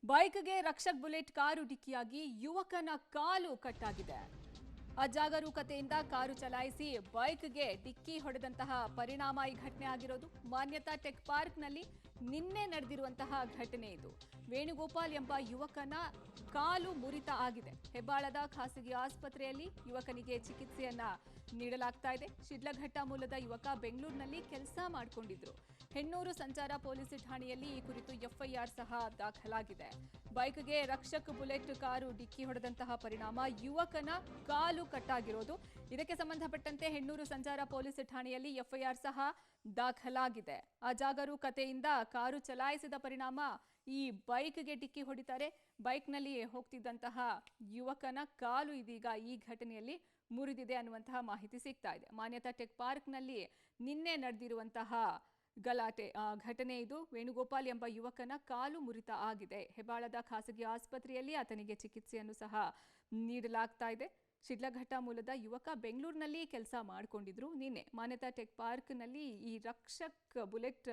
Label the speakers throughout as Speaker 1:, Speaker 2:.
Speaker 1: ಬೈಕ್ಗೆ Rakshak bullet car ಡಿಕ್ಕಿಯಾಗಿ ಯುವಕನ ಕಾಲು ಕಟ್ಟಾಗಿದೆ. ಅಜಾಗರೂಕತೆಯಿಂದ car ಚಲಾಯಿಸಿ ಬೈಕ್ಗೆ ಡಿಕ್ಕಿ ಹೊಡೆದಂತಹ ಪರಿಣಾಮ ಈ ಘಟನೆ ಆಗಿರೋದು. ಮಾನ್ಯತಾ ಟೆಕ್ ಪಾರ್ಕ್ನಲ್ಲಿ ನಿನ್ನೆ ನಡೆದಿರುವಂತಹ ಘಟನೆ ಇದು. ವೇಣುಗೋಪಾಲ್ ಎಂಬ ಯುವಕನ ಕಾಲು ಮುರಿತ ಆಗಿದೆ. ಹೆಬ್ಬಾಳದ ಖಾಸಗಿ ಆಸ್ಪತ್ರೆಯಲ್ಲಿ ಯುವಕನಿಗೆ ಚಿಕಿತ್ಸೆಯನ್ನ ನೀಡಲಾಗ್ತಾ ಇದೆ. ಶಿಡ್ಲಘಟ್ಟ ಮೂಲದ ಯುವಕ ಬೆಂಗಳೂರಿನಲ್ಲಿ ಕೆಲಸ ಮಾಡಿಕೊಂಡಿದ್ರು. ಹೆಣ್ಣೂರು ಸಂಚಾರ ಪೊಲೀಸ್ ಠಾಣೆಯಲ್ಲಿ ಈ ಕುರಿತು ಎಫ್ಐಆರ್ ಸಹ ದಾಖಲಾಗಿದೆ. ಬೈಕ್ಗೆ ರಕ್ಷಕ್ ಬುಲೆಟ್ ಕಾರು ಡಿಕ್ಕಿ ಹೊಡೆದಂತಹ ಪರಿಣಾಮ ಯುವಕನ ಕಾಲು ಕಟ್ಟಾಗಿರೋದು. ಇದಕ್ಕೆ ಸಂಬಂಧಪಟ್ಟಂತೆ ಹೆಣ್ಣೂರು ಸಂಚಾರ ಪೊಲೀಸ್ ಠಾಣೆಯಲ್ಲಿ ಎಫ್ಐಆರ್ ಸಹ ದಾಖಲಾಗಿದೆ. ಅಜಾಗರೂಕತೆಯಿಂದ ಕಾರು ಚಲಾಯಿಸಿದ ಪರಿಣಾಮ ಈ ಬೈಕ್ಗೆ ಡಿಕ್ಕಿ ಹೊಡಿತಾರೆ. ಬೈಕ್ನಲ್ಲಿ ಹೋಗ್ತಿದ್ದಂತಹ ಯುವಕನ ಕಾಲು ಇದೀಗ ಈ ಘಟನೆಯಲ್ಲಿ ಮುರಿದಿದೆ ಅನ್ನುವಂತಹ ಮಾಹಿತಿ ಸಿಗ್ತಾ ಇದೆ. ಮಾನ್ಯತಾ ಟೆಕ್ ಪಾರ್ಕ್ನಲ್ಲಿ ನಿನ್ನೆ ನಡೆದಿರುವಂತಹ ಘಟನೆ ಇದು. ವೇಣುಗೋಪಾಲ್ ಎಂಬ ಯುವಕನ ಕಾಲು ಮುರಿತ ಆಗಿದೆ. ಹೆಬ್ಬಾಳದ ಖಾಸಗಿ ಆಸ್ಪತ್ರೆಯಲ್ಲಿ ಆತನಿಗೆ ಚಿಕಿತ್ಸೆಯನ್ನು ಸಹ ನೀಡಲಾಗ್ತಾ ಇದೆ. ಶಿಡ್ಲಘಟ್ಟ ಮೂಲದ ಯುವಕ ಬೆಂಗಳೂರಿನಲ್ಲಿ ಕೆಲಸ ಮಾಡಿಕೊಂಡಿದ್ರು. ನಿನ್ನೆ ಮಾನ್ಯತಾ ಟೆಕ್ ಪಾರ್ಕ್ನಲ್ಲಿ ಈ ರಕ್ಷಕ್ ಬುಲೆಟ್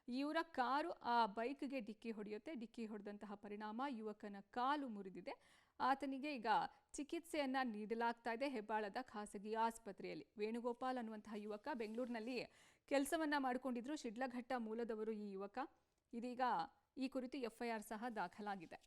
Speaker 1: ಇವರ ಕಾರು ಆ ಬೈಕ್ಗೆ ಡಿಕ್ಕಿ ಹೊಡೆಯುತ್ತೆ. ಡಿಕ್ಕಿ ಹೊಡೆದಂತಹ ಪರಿಣಾಮ ಯುವಕನ ಕಾಲು ಮುರಿದಿದೆ. ಆತನಿಗೆ ಈಗ ಚಿಕಿತ್ಸೆಯನ್ನ ನೀಡಲಾಗ್ತಾ ಇದೆ ಹೆಬ್ಬಾಳದ ಖಾಸಗಿ ಆಸ್ಪತ್ರೆಯಲ್ಲಿ. ವೇಣುಗೋಪಾಲ್ ಅನ್ನುವಂತಹ ಯುವಕ ಬೆಂಗಳೂರಿನಲ್ಲಿ ಕೆಲಸವನ್ನ ಮಾಡಿಕೊಂಡಿದ್ರು. ಶಿಡ್ಲಘಟ್ಟ ಮೂಲದವರು ಈ ಯುವಕ. ಇದೀಗ ಈ ಕುರಿತು ಎಫ್ಐಆರ್ ಸಹ ದಾಖಲಾಗಿದೆ.